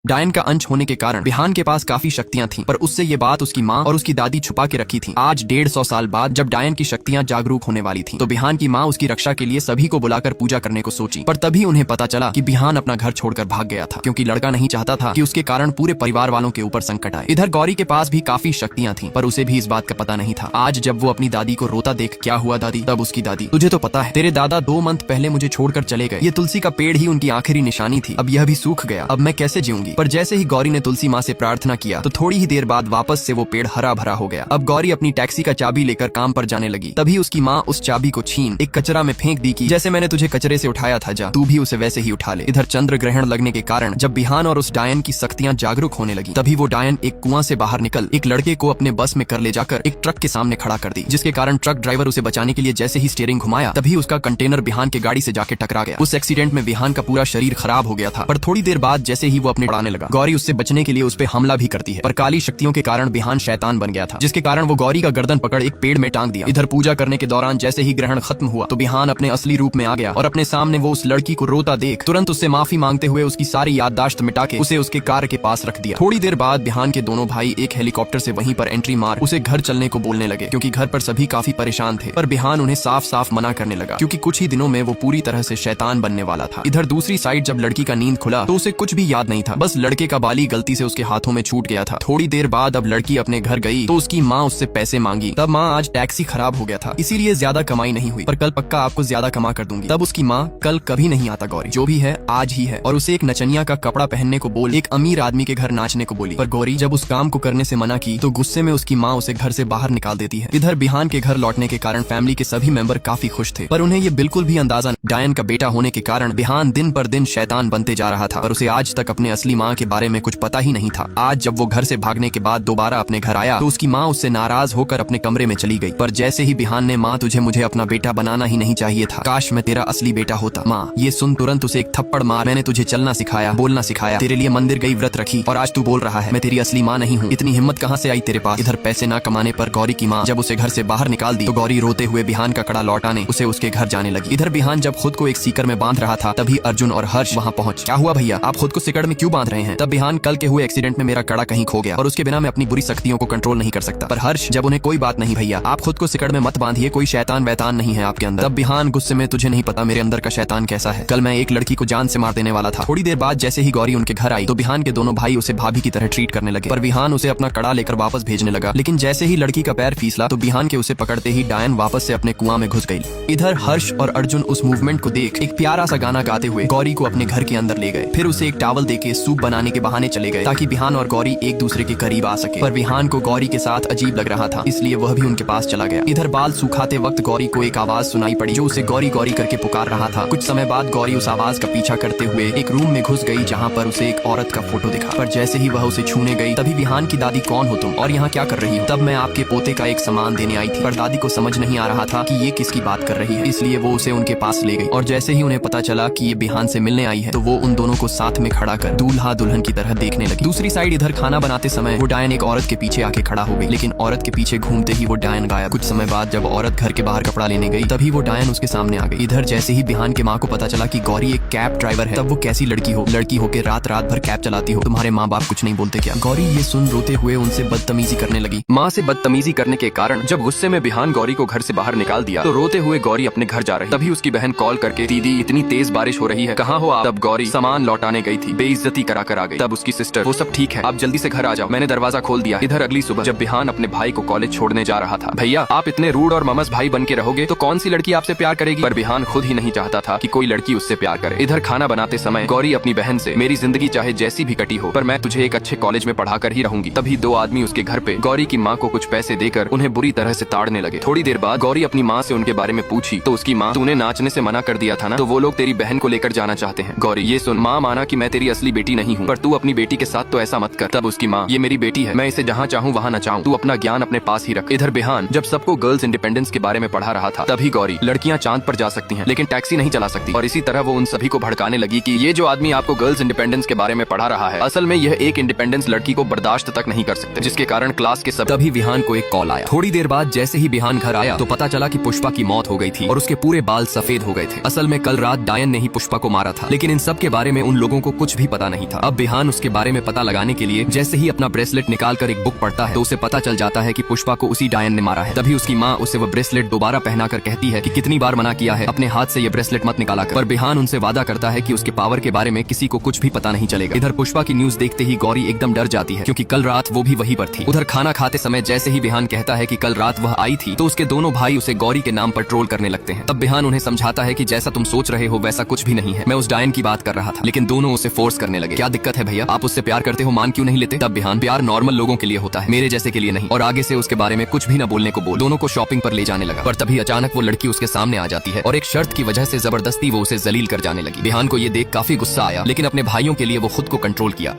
डायन का अंश होने के कारण बिहान के पास काफी शक्तियां थीं, पर उससे ये बात उसकी माँ और उसकी दादी छुपा के रखी थी। आज 150 साल बाद जब डायन की शक्तियां जागरूक होने वाली थीं, तो बिहान की माँ उसकी रक्षा के लिए सभी को बुलाकर पूजा करने को सोची। पर तभी उन्हें पता चला कि बिहान अपना घर छोड़कर भाग गया था, क्योंकि लड़का नहीं चाहता था कि उसके कारण पूरे परिवार वालों के ऊपर संकट आए। इधर गौरी के पास भी काफी शक्तियां थीं, पर उसे भी इस बात का पता नहीं था। आज जब वो अपनी दादी को रोता देख, क्या हुआ दादी? तब उसकी दादी, तुझे तो पता है तेरे दादा 2 मंथ पहले मुझे छोड़कर चले गए। ये तुलसी का पेड़ ही उनकी आखिरी निशानी थी, अब यह भी सूख गया, अब मैं कैसे जीऊंगी? पर जैसे ही गौरी ने तुलसी माँ से प्रार्थना किया, तो थोड़ी ही देर बाद वापस से वो पेड़ हरा भरा हो गया। अब गौरी अपनी टैक्सी का चाबी लेकर काम पर जाने लगी। तभी उसकी माँ उस चाबी को छीन एक कचरा में फेंक दी कि जैसे मैंने तुझे कचरे से उठाया था, जा तू भी उसे वैसे ही उठा ले। इधर चंद्र ग्रहण लगने के कारण जब बिहान और उस डायन की शक्तियां जागरूक होने लगी, तभी वो डायन एक कुआं से बाहर निकल एक लड़के को अपने बस में कर ले जाकर एक ट्रक के सामने खड़ा कर दी, जिसके कारण ट्रक ड्राइवर उसे बचाने के लिए जैसे ही स्टीयरिंग घुमाया, तभी उसका कंटेनर बिहान के गाड़ी से जाके टकरा गया। उस एक्सीडेंट में बिहान का पूरा शरीर खराब हो गया था, पर थोड़ी देर बाद जैसे ही वो अपने उड़ाने लगा, गौरी उससे बचने के लिए उस पे हमला भी करती है। पर काली शक्तियों के कारण बिहान शैतान बन गया था, जिसके कारण वो गौरी का गर्दन पकड़ एक पेड़ में टांग दिया। इधर पूजा करने के दौरान जैसे ही ग्रहण खत्म हुआ, तो बिहान अपने असली रूप में आ गया और अपने सामने वो उस लड़की को रोता देख तुरंत उससे माफी मांगते हुए उसकी सारी याददाश्त मिटा के उसे उसके कार के पास रख दिया। थोड़ी देर बाद बिहान के दोनों भाई एक हेलीकॉप्टर से वहीं पर एंट्री मार उसे घर चलने को बोलने लगे, क्योंकि घर पर सभी काफी परेशान थे। पर बिहान उन्हें साफ साफ मना करने लगा, क्योंकि कुछ ही दिनों में वो पूरी तरह से शैतान बनने वाला था। इधर दूसरी साइड जब लड़की का नींद खुला, तो उसे कुछ भी याद नहीं था, बस लड़के का बाली गलती से उसके हाथों में छूट गया था। थोड़ी देर बाद अब लड़की अपने घर गई, तो उसकी माँ उससे पैसे मांगी। तब माँ, आज टैक्सी खराब हो गया था, इसीलिए ज्यादा कमाई नहीं हुई, पर कल पक्का आपको ज्यादा कमा कर दूंगी। तब उसकी माँ, कल कभी नहीं आता गौरी, जो भी है आज ही है, और उसे एक नचनिया का कपड़ा पहनने को बोल एक अमीर आदमी के घर नाचने को बोली। पर गौरी जब उस काम को करने से मना की, तो गुस्से में उसकी माँ उसे घर से बाहर निकाल देती है। इधर बिहान के घर लौटने के कारण फैमिली के सभी मेंबर काफी खुश थे, पर उन्हें ये बिल्कुल भी अंदाजा डायन का बेटा होने के कारण बिहान दिन पर दिन शैतान बनते जा रहा था, और उसे आज तक अपने असली माँ के बारे में कुछ पता ही नहीं था। आज जब वो घर से भागने के बाद दोबारा अपने घर आया, तो उसकी माँ उससे नाराज होकर अपने कमरे में चली गई। पर जैसे ही बिहान ने, माँ तुझे मुझे अपना बेटा बनाना ही नहीं चाहिए था, काश मैं तेरा असली बेटा होता। माँ ये सुन तुरंत उसे एक थप्पड़ मार, मैंने तुझे चलना सिखाया, बोलना सिखाया, तेरे लिए मंदिर गई, व्रत रखी, और आज तू बोल रहा है मैं तेरी असली माँ नहीं हूँ। इतनी हिम्मत कहाँ से आई तेरे पास? इधर पैसे ना कमाने पर गौरी की माँ जब उसे घर से बाहर निकाल दी, तो गौरी रोते हुए बिहान का कड़ा लौटाने उसे उसके घर जाने लगी। इधर बिहान जब खुद को एक सीकर में बांध रहा था, तभी अर्जुन और हर्ष वहाँ पहुँच। क्या हुआ भैया, आप खुद को सिकड़ में क्यों बांध रहे हैं? तब बिहान, कल के हुए एक्सीडेंट में मेरा कड़ा कहीं खो गया, और उसके बिना मैं अपनी बुरी शक्तियों को कंट्रोल नहीं कर सकता। पर हर्ष जब उन्हें, कोई बात नहीं भैया, आप खुद को सिकड़ में मत बांधिए, कोई शैतान वैतान नहीं है आपके अंदर। तब बिहान गुस्से में, तुझे नहीं पता मेरे अंदर का शैतान कैसा है, कल मैं एक लड़की को जान से मार देने वाला था। थोड़ी देर बाद जैसे ही गौरी उनके घर आई, तो बिहान के दोनों भाई उसे भाभी की तरह ट्रीट करने लगे, पर बिहान उसे अपना कड़ा लेकर वापस भेजने लगा। लेकिन जैसे ही लड़की का पैर फिसला, तो बिहान के उसे पकड़ते ही डायन वापस से अपने कुआं में घुस गई। इधर हर्ष और अर्जुन उस मूवमेंट को देख एक प्यारा सा गाना गाते हुए गौरी को अपने घर के अंदर ले गए। फिर उसे एक टॉवल देके सूप बनाने के बहाने चले गए, ताकि बिहान और गौरी एक दूसरे के करीब आ सके। पर बिहान को गौरी के साथ अजीब लग रहा था, इसलिए वह भी उनके पास चला गया। इधर बाल सुखाते वक्त गौरी को एक आवाज सुनाई पड़ी, जो उसे गौरी गौरी करके पुकार रहा था। कुछ समय बाद गौरी उस आवाज का पीछा करते हुए एक रूम में घुस गई, जहाँ पर उसे एक औरत का फोटो दिखा। पर जैसे ही वह उसे छूने गई, तभी बिहान की दादी, कौन हो तुम और यहाँ क्या कर रही हो? तब मैं आपके पोते का एक सामान देने आई थी। पर दादी को समझ नहीं आ रहा था कि ये किसकी बात कर रही है, इसलिए वो उसे उनके पास ले गई। और जैसे ही उन्हें पता चला कि ये बिहान से मिलने आई है, तो वो उन दोनों को साथ में खड़ा कर दूल्हा दुल्हन की तरह देखने लगी। दूसरी साइड इधर खाना बनाते समय वो डायन एक औरत के पीछे आके खड़ा हो गई, लेकिन औरत के पीछे घूमते ही वो डायन गायब। कुछ समय बाद जब औरत घर के बाहर कपड़ा लेने गई, तभी वो डायन उसके सामने आ गई। इधर जैसे ही बिहान के माँ को पता चला कि गौरी एक कैब ड्राइवर है, तब वो कैसी लड़की होके रात रात भर कैब चलाती हो, तुम्हारे माँ बाप कुछ नहीं बोलते क्या? गौरी ये सुन रोते हुए उनसे बदतमीजी करने लगी। माँ से बदतमीजी करने के कारण जब गुस्से में बिहान गौरी को घर से बाहर निकाल दिया, तो रोते हुए गौरी अपने घर जा रही। तभी उसकी बहन कॉल करके, दीदी इतनी तेज बारिश हो रही है, कहाँ हो आप? तब गौरी सामान लौटाने गई थी, बेइज्जती करा कर आ गई। तब उसकी सिस्टर, वो सब ठीक है, आप जल्दी से घर आ जाओ, मैंने दरवाजा खोल दिया। इधर अगली सुबह जब बिहान अपने भाई को कॉलेज छोड़ने जा रहा था, भैया आप इतने रूड और ममस भाई बन के रहोगे तो कौन सी लड़की आपसे प्यार करेगी? पर बिहान खुद ही नहीं चाहता था कि कोई लड़की उससे प्यार करे। इधर खाना बनाते समय गौरी अपनी बहन से, मेरी जिंदगी चाहे जैसी भी कटी हो, पर मैं तुझे एक अच्छे कॉलेज में पढ़ा कर ही रहूंगी। तभी 2 आदमी उसके घर पे गौरी की माँ को कुछ पैसे देकर उन्हें बुरी तरह से ताड़ने लगे। थोड़ी देर बाद गौरी अपनी माँ से उनके बारे में पूछी, तो उसकी माँ, तूने नाचने से मना कर दिया था ना, तो वो लोग तेरी बहन को लेकर जाना चाहते हैं। गौरी ये सुन, माँ माना कि मैं तेरी असली बेटी नहीं हूँ, पर तू अपनी बेटी के साथ तो ऐसा मत कर। तब उसकी माँ, ये मेरी बेटी है, मैं इसे जहाँ चाहूँ वहाँ नचाऊं, तू अपना ज्ञान अपने पास ही रख। इधर बिहान जब सबको गर्ल्स इंडिपेंडेंस के बारे में पढ़ा रहा था, तभी गौरी, लड़कियाँ चांद पर जा सकती हैं लेकिन टैक्सी नहीं चला सकती, और इसी तरह वो उन सभी को भड़काने लगी कि ये जो आदमी आपको गर्ल्स इंडिपेंडेंस के बारे में पढ़ा रहा है, असल में यह एक इंडिपेंडेंस लड़की को बर्दाश्त तक नहीं कर सकते, जिसके कारण क्लास के सब। तभी बिहान को एक कॉल आया। थोड़ी देर बाद जैसे ही बिहान घर आया, तो पता चला कि पुष्पा की मौत हो गई थी और उसके पूरे बाल सफेद हो गए थे। असल में कल रात डायन ने ही पुष्पा को मारा था, लेकिन इन सब के बारे में उन लोगों को कुछ भी पता नहीं था। था। अब बिहान उसके बारे में पता लगाने के लिए जैसे ही अपना ब्रेसलेट निकाल कर एक बुक पढ़ता है तो उसे पता चल जाता है कि पुष्पा को उसी डायन ने मारा है। तभी उसकी माँ उसे वो ब्रेसलेट दोबारा पहना कर कहती है कि कितनी बार मना किया है अपने हाथ से ये ब्रेसलेट मत निकाला कर। पर बिहान उनसे वादा करता है कि उसके पावर के बारे में किसी को कुछ भी पता नहीं चलेगा। इधर पुष्पा की न्यूज देखते ही गौरी एकदम डर जाती है क्योंकि कल रात वो भी वहीं पर थी। उधर खाना खाते समय जैसे ही बिहान कहता है कि कल रात वह आई थी तो उसके दोनों भाई उसे गौरी के नाम पर ट्रोल करने लगते हैं। तब बिहान उन्हें समझाता है कि जैसा तुम सोच रहे हो वैसा कुछ भी नहीं है, मैं उस डायन की बात कर रहा था। लेकिन दोनों उसे फोर्स करने लगे। क्या दिक्कत है भैया, आप उससे प्यार करते हो, मान क्यों नहीं लेते? तब बिहान, प्यार नॉर्मल लोगों के लिए होता है, मेरे जैसे के लिए नहीं, और आगे से उसके बारे में कुछ भी न बोलने को बोल। दोनों को शॉपिंग पर ले जाने लगा। पर तभी अचानक वो लड़की उसके सामने आ जाती है और एक शर्त की वजह से जबरदस्ती वो उसे जलील कर जाने लगी। बिहान को ये देख काफी गुस्सा आया लेकिन अपने भाइयों के लिए वो खुद को कंट्रोल किया।